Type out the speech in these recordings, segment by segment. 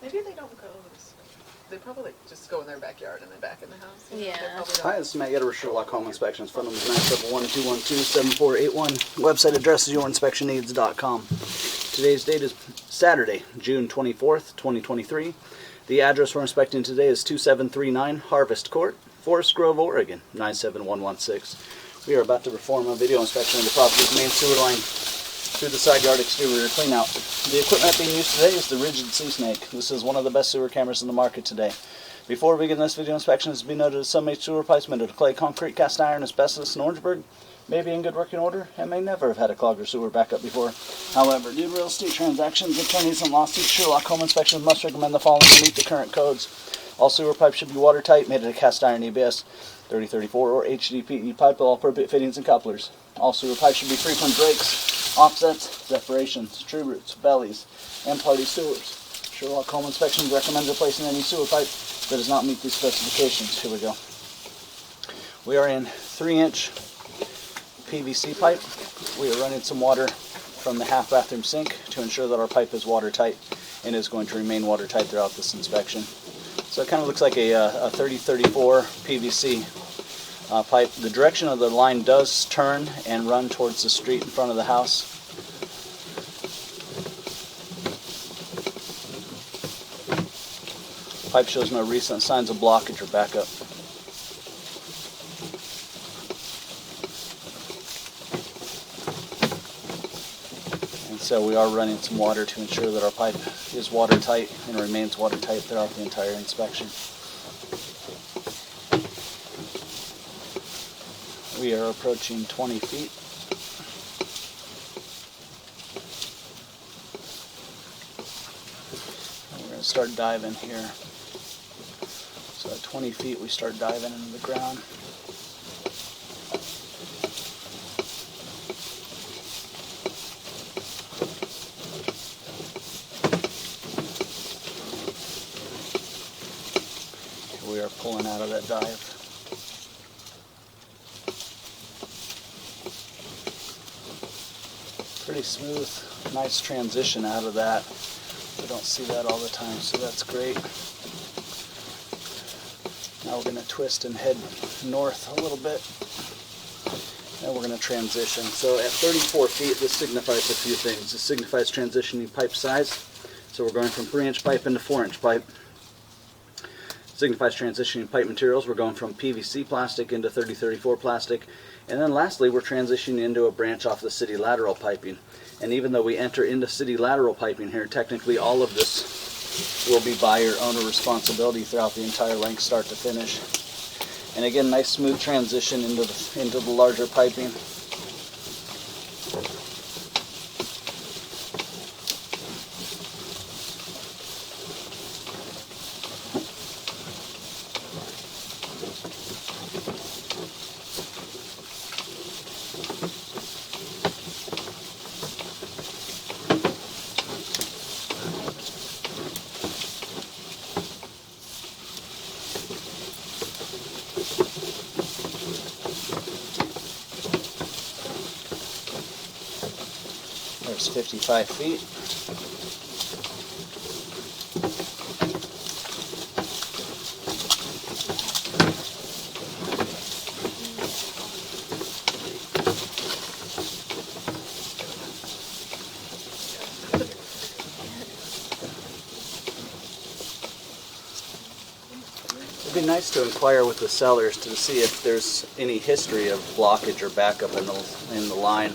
Maybe they don't go. They probably like just go in their backyard and then back in the house. Yeah. Hi, this is Matt Yetter with Sherlock Home Inspections. Phone number is 971-212-7481. Website address is yourinspectionneeds.com. Today's date is Saturday, June 24th, 2023. The address we're inspecting today is 2739 Harvest Court, Forest Grove, Oregon, 97116. We are about to perform a video inspection of the property's main sewer line through the side yard exterior cleanout. The equipment being used today is the Rigid Sea Snake. This is one of the best sewer cameras in the market today. Before we begin this video inspection, it has been noted that some sewer pipes made of clay, concrete, cast iron, asbestos, and Orangeburg may be in good working order and may never have had a clogged or sewer backup before. However, due to real estate transactions, attorneys, and lawsuits, Sherlock Home Inspections must recommend the following to meet the current codes. All sewer pipes should be watertight, made of cast iron ABS 3034 or HDPE pipe with all appropriate fittings and couplers. All sewer pipes should be free from breaks, offsets, separations, true roots, bellies, and party sewers. Sherlock Home Inspections recommends replacing any sewer pipe that does not meet these specifications. Here we go. We are in 3-inch PVC pipe. We are running some water from the half bathroom sink to ensure that our pipe is watertight and is going to remain watertight throughout this inspection. So it kind of looks like a 3034 PVC pipe. The direction of the line does turn and run towards the street in front of the house. Pipe shows no recent signs of blockage or backup. And so we are running some water to ensure that our pipe is watertight and remains watertight throughout the entire inspection. We are approaching 20 feet. And we're going to start diving here. So at 20 feet we start diving into the ground. We are pulling out of that dive. Pretty smooth, nice transition out of that. We don't see that all the time, so that's great. Now we're going to twist and head north a little bit, and we're going to transition. So at 34 feet, this signifies a few things. This signifies transitioning pipe size. So we're going from 3-inch pipe into 4-inch pipe. Signifies transitioning pipe materials. We're going from PVC plastic into 3034 plastic. And then lastly, we're transitioning into a branch off the city lateral piping. And even though we enter into city lateral piping here, technically all of this will be buyer-owner responsibility throughout the entire length, start to finish. And again, nice smooth transition into the larger piping. There's 55 feet. It'd be nice to inquire with the sellers to see if there's any history of blockage or backup in the line.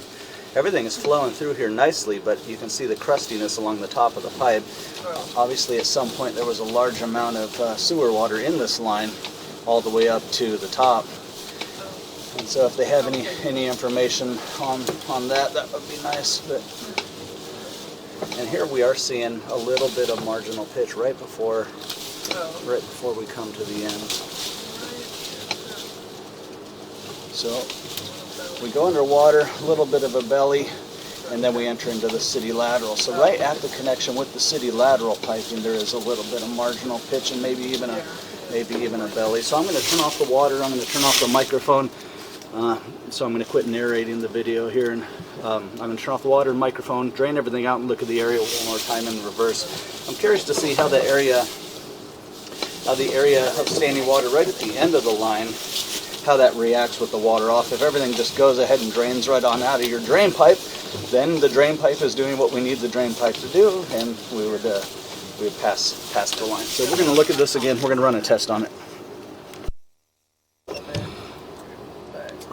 Everything is flowing through here nicely, but you can see the crustiness along the top of the pipe. Obviously, at some point there was a large amount of sewer water in this line all the way up to the top. And so if they have any information on that, that would be nice. And here we are seeing a little bit of marginal pitch right before we come to the end. So we go underwater, a little bit of a belly, and then we enter into the city lateral. So right at the connection with the city lateral piping, there is a little bit of marginal pitch and maybe even a belly. So I'm going to turn off the water. I'm going to turn off the microphone. So I'm going to quit narrating the video here and I'm going to turn off the water and microphone, drain everything out, and look at the area one more time in reverse. I'm curious to see how the area of standing water right at the end of the line, how that reacts with the water off. If everything just goes ahead and drains right on out of your drain pipe, then the drain pipe is doing what we need the drain pipe to do, and we would pass the line. So we're going to look at this again. We're going to run a test on it.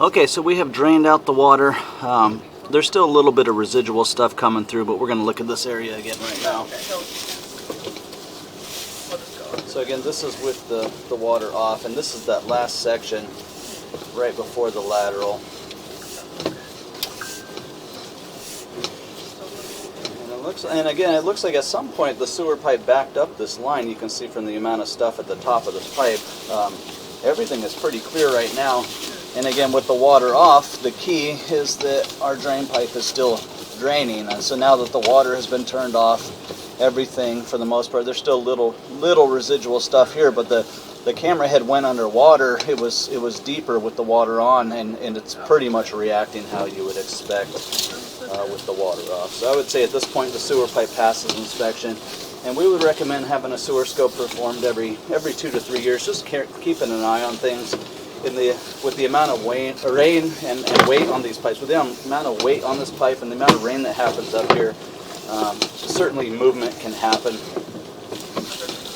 Okay, so we have drained out the water. There's still a little bit of residual stuff coming through, but we're going to look at this area again right now. So again, this is with the water off, and this is that last section right before the lateral. And again, it looks like at some point the sewer pipe backed up this line. You can see from the amount of stuff at the top of this pipe. Everything is pretty clear right now. And again, with the water off, the key is that our drain pipe is still draining. And so now that the water has been turned off, everything for the most part, there's still little residual stuff here, but the camera head went underwater. It was deeper with the water on, and it's pretty much reacting how you would expect with the water off. So I would say at this point the sewer pipe passes inspection, and we would recommend having a sewer scope performed every 2 to 3 years, just keeping an eye on things. With the amount of rain and weight on these pipes, with the amount of weight on this pipe and the amount of rain that happens up here, certainly movement can happen.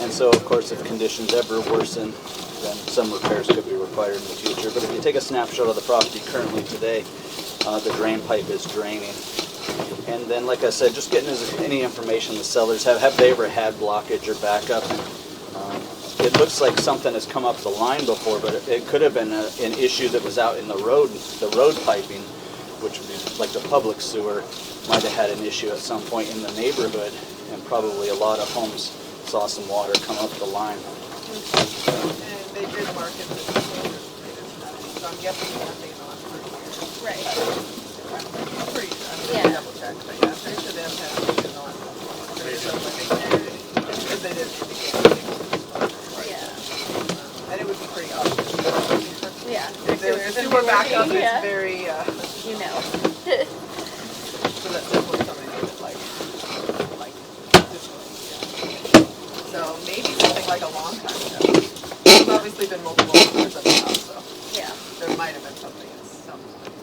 And so, of course, if conditions ever worsen, then some repairs could be required in the future. But if you take a snapshot of the property currently today, the drain pipe is draining. And then, like I said, just getting any information the sellers have they ever had blockage or backup? It looks like something has come up the line before, but it could have been an issue that was out in the road piping, which would be like the public sewer might have had an issue at some point in the neighborhood, and probably a lot of homes saw some water come up the line. And they did market this, so I'm guessing nothing on for here. Right. I'm pretty sure, Yeah. double check, but yeah, I'm pretty sure they haven't had anything on. Because they didn't indicate anything. Yeah. And it would be pretty obvious. Yeah. If there's a sewer backup, Yeah. it's very